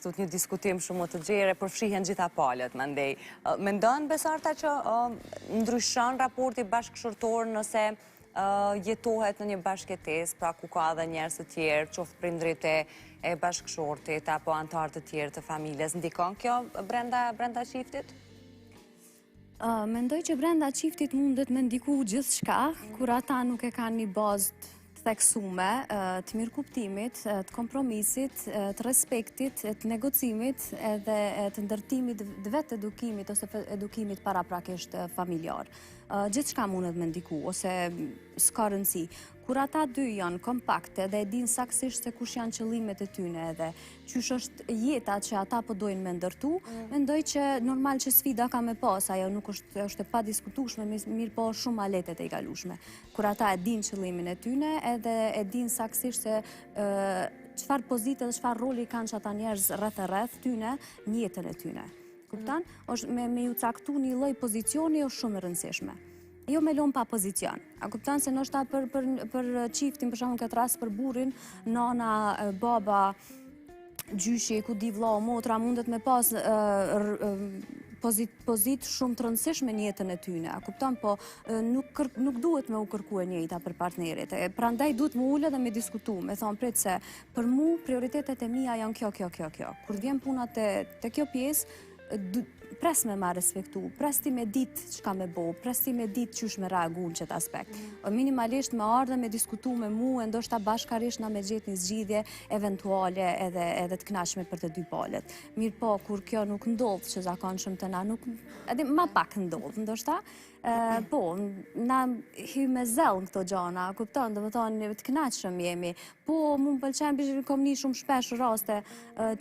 thut një diskutim shumë të gjerë, përfshihen gjitha palët, mendej. Mendon Besarta që ndryshon raporti bashkëshortor nëse jetohet në një bashkëjetesë, pra ku ka edhe njerëz të tjerë, qoftë prindrit e bashkëshortit apo anëtar të tjerë të familjes, ndikon kjo brenda çiftit? Mendoj që brenda çiftit mundet me ndiku gjithçka, kur ata nuk e kanë një bazë të theksume, të mirëkuptimit, të kompromisit, të respektit, të negocimit edhe të ndërtimit vetë edukimit ose edukimit paraprakisht familjar. Gjithçka mundet me ndiku ose s'ka rëndësi. Kur ata dy janë kompakte dhe e din saktësisht se kush janë qëllimet e tyne edhe qysh është jeta që ata po dojnë me ndërtu, mendoj që normal që sfida ka me pas, ajo nuk është e padiskutueshme, mirë po shumë ma letet e i kalueshme. Kur ata e din qëllimin e tyne edhe e din saktësisht se çfarë pozite dhe çfarë roli kanë që ata njerëz rreth tyne në jetën e tyne. Kupton? Me ju caktu një lloj pozicioni është shumë e rëndësishme. Jo me lom pa pozicion. A kupton se ndoshta për çiftin, për shembull këtë rast për burrin, nana, baba, gjyshi, ku di vllau, motra mundet me pas pozitë shumë të rëndësishme në jetën e tyne. A kupton, po nuk duhet me u kërku e njëjta për partnerit. Prandaj duhet me ulë dhe me diskutu, me thonë prit se për mu prioritetet e mia janë kjo. Kur vjen puna te kjo pjesë, pres me ma respektu, pres ti me dit çka me bo, pres ti me dit qysh me reagu në qëtë aspekt. Minimalisht me ardhe me diskutu me mu, ndoshta bashkarisht na me gjetë një zgjidhje eventuale edhe të knaqme për të dy palët. Mirë po, kur kjo nuk ndodh që zakonshëm të na, edhe ma pak ndodh, ndoshta, po, na hy me zell në këto gjana, kupton, dhe më thonë të knaqshëm jemi, po mu më pëlqen për kom një shumë shpesh raste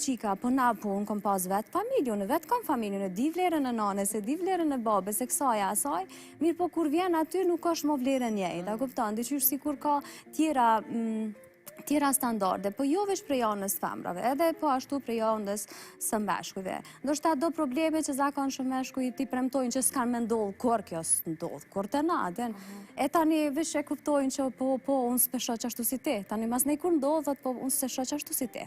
qika, po na po unë kom pas vetë familjon, vetë kom familjon, di vlerën e nanes, di vlerën e babes, e kësaj asaj, mirë po kur vjen aty nuk është më vlerën njej, da kupton, diqysh si kur ka tjera standarde, po jo veç prej anës femrave, edhe po ashtu prej anës së meshkujve. Ndoshta do probleme që zakonshëm meshkuj ti premtojnë që s'kan me ndodh, kur kjo s'ndodh, kur të nadhen. E tani veç e kuptojnë që po, unë s'pe shoh qashtu si ti. Tani mas nej kur ndodh, po unë s'e shoh qashtu si ti.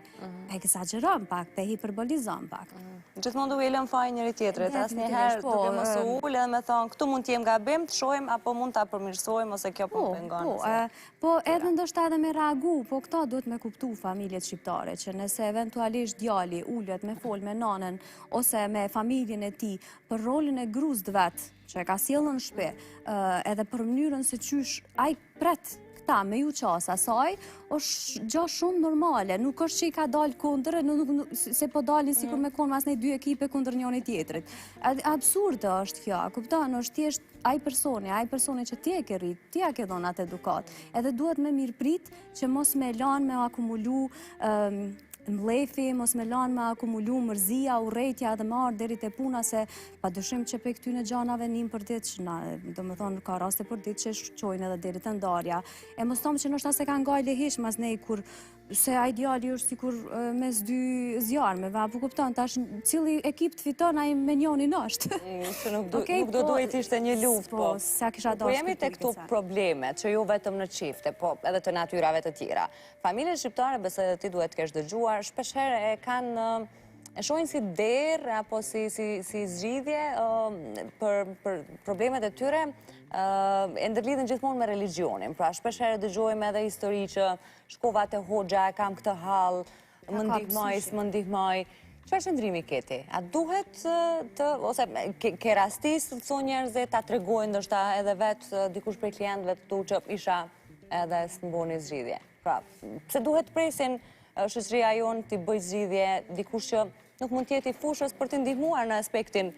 Pe egzageron pak, pe hiperbolizon pak. Gjithmonë duhet lëm faj njëri tjetrit, asnjëherë duke mos u ulë dhe me thonë këtu mund t'jem gabim, të shohim apo mund ta përmirësojmë ose kjo po pengon. Po edhe ndoshta edhe me reagu, po këta duhet me kuptu familjet shqiptare, që nëse eventualisht djali ullet me fol me nanën ose me familjen e tij për rolin e gruzd vet, që e ka sjellën në shtëpi, edhe për mënyrën se qysh ai pret ta me ju qas asaj, është gjë shumë normale, nuk është që i ka dalë kundër, se po dalin sikur me konë mas nej dy ekipe kundër njëri tjetrit. Absurde është kjo, kupton, është thjesht ai personi që ti e ke rrit, ti ja ke dhënë atë edukat, edhe duhet me mirëprit që mos me lanë me akumulu mlefi, mos me lanë me akumulu mërzia, urrejtja dhe marrë deri te puna, se pa dyshim që pe këtyne gjanave njëm për ditë që na, do me thonë, ka raste për ditë që shqojnë edhe deri të ndarja. E mos tomë që nështë se kanë gajle hish mas nej kur se ideali është sikur mes dy zjarmeve, apo kupton, tash cili ekip të fiton ai me njënin është. Që nuk do duhet ishte një luftë, po. Po jemi te këto probleme, që jo vetëm në çifte, po edhe të natyrave të tjera. Familjet shqiptare, besoj edhe ti duhet të kesh dëgjuar, shpeshherë e kanë e shohin si derë apo si zgjidhje për problemet e tyre, e ndërlidhen gjithmonë me religionin. Pra shpeshherë dëgjojmë edhe histori që shkova te hoxha, kam këtë hall, më ndihmoj, s'më ndihmoj. Çfarë qëndrimi keti? A duhet ose ke rastis të thonë njerëzit, ta tregojnë ndoshta edhe vetë dikush prej klientëve këtu që isha edhe s'mboni zgjidhje? Pra, pse duhet presin shoqëria jonë t'i bëj zgjidhje dikush që nuk mund t'jeti fushës për t'i ndihmuar në aspektin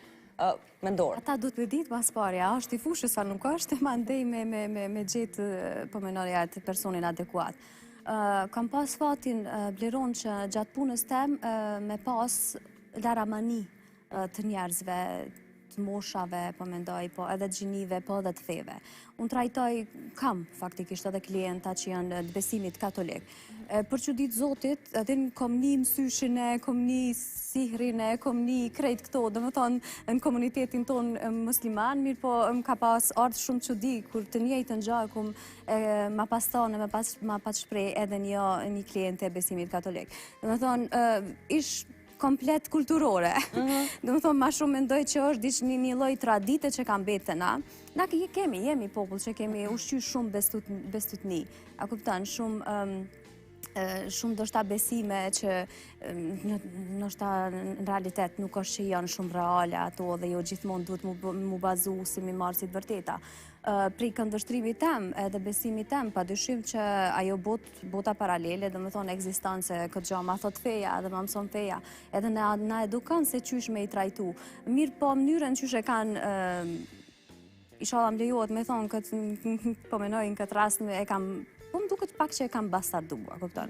mendor? Ata du të ditë pas parja, është i fushës a nuk është, ma ndej me gjetë po menorja të personin adekuat. Kam pas fatin Bleron që gjatë punës tem me pas laramani të njerëzve, të moshave, po mendoj, po edhe të gjinive, po edhe të feve. Unë trajtoj, kam faktikisht edhe klienta që janë të besimit katolik. Për që ditë Zotit, edhe kom një mësyshin e, kom një sihrin e, kom një krejt këto, dhe më thonë në komunitetin tonë musliman, mirë po më ka pas ardhë shumë që di, kur të njëjtë në gjahë, kum ma pas tonë, ma pas shprej edhe një kliente e besimit katolik. Dhe më thonë, ish komplet kulturore. Do më thonë, ma shumë mendoj që është një lloj tradite që kam bete na. Na jemi popull që kemi ushqy shumë bestutni. A kupton, shumë do shta besime që nështë në realitet nuk është që janë shumë reale ato dhe jo gjithmonë duhet mu bazu si mi marë si të vërteta. Pri këndvështrimit tem edhe besimit tem, pa dyshim që ajo bota paralele, dhe më thonë egzistancë këtë gjë, ma thot feja edhe ma mëson feja, edhe na edukan se qysh me i trajtu. Mirë po mënyrën qysh e kanë, isha më lejohet me thonë, po menojnë këtë rast e kam, po më duket pak që e kam bastardu, a kupton.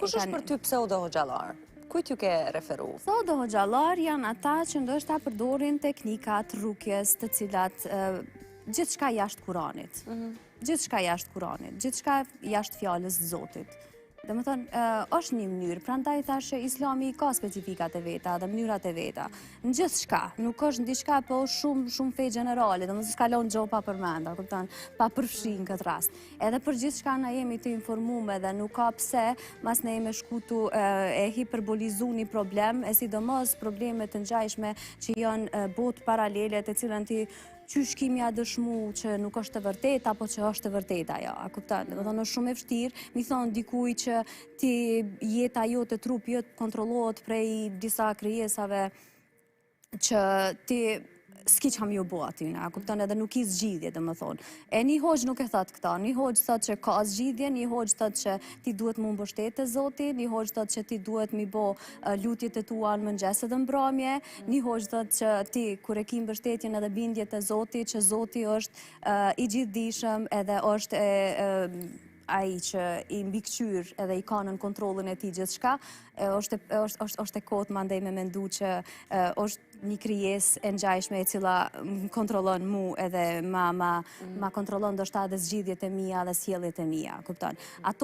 Kush është për ty pseudo hoxhallar? Kujt ju ke referu? Pseudo hoxhallar janë ata që ndoshta përdorin teknikat rrugjes të cilat gjithçka jashtë Kuranit. Gjithçka jashtë Kuranit, gjithçka jashtë fjalës të Zotit. Dhe më thënë, është një mënyrë, prandaj thashë Islami ka specifikat e veta dhe mënyrat e veta. Në gjithë shka, nuk është në diçka, po shumë fej generale, dhe më s'kalon gjo pa përmenda, pa përfshi në këtë rast. Edhe për gjithë shka na jemi të informume dhe nuk ka pse, mas ne jemi shkutu e hiperbolizu një problem, e sidomos problemet të ngjajshme që janë botë paralele të cilën ti qysh kimi a dëshmu që nuk është të vërtet, apo që është të vërtet ajo, a kuptan? Dhe më thonë, është shumë e vështirë, mi thonë dikuj që ti jeta jo të trup jëtë kontrolohet prej disa krijesave që ti s'ki që ham ju bo atyna, a kuptan edhe nuk i zgjidhje, dhe më thonë. E një hoqë nuk e thot këta, një hoqë thot që ka zgjidhje, një hoqë thot që ti duhet mu mbështet e Zoti, një hoqë thot që ti duhet mi bo lutjet e tua në mëngjes edhe mbrëmje, një hoqë thot që ti kur e ki mbështetjen edhe bindjet e Zoti, që Zoti është i gjithdijshëm edhe është ai që i mbikëqyr edhe i ka në kontrollin e tij gjithçka, është e kotë mandej me mendu që është një krijesë e ngjajshme e cila kontrollon mu edhe ma kontrollon ndoshta edhe zgjidhjet e mia dhe sjelljet e mia, kupton?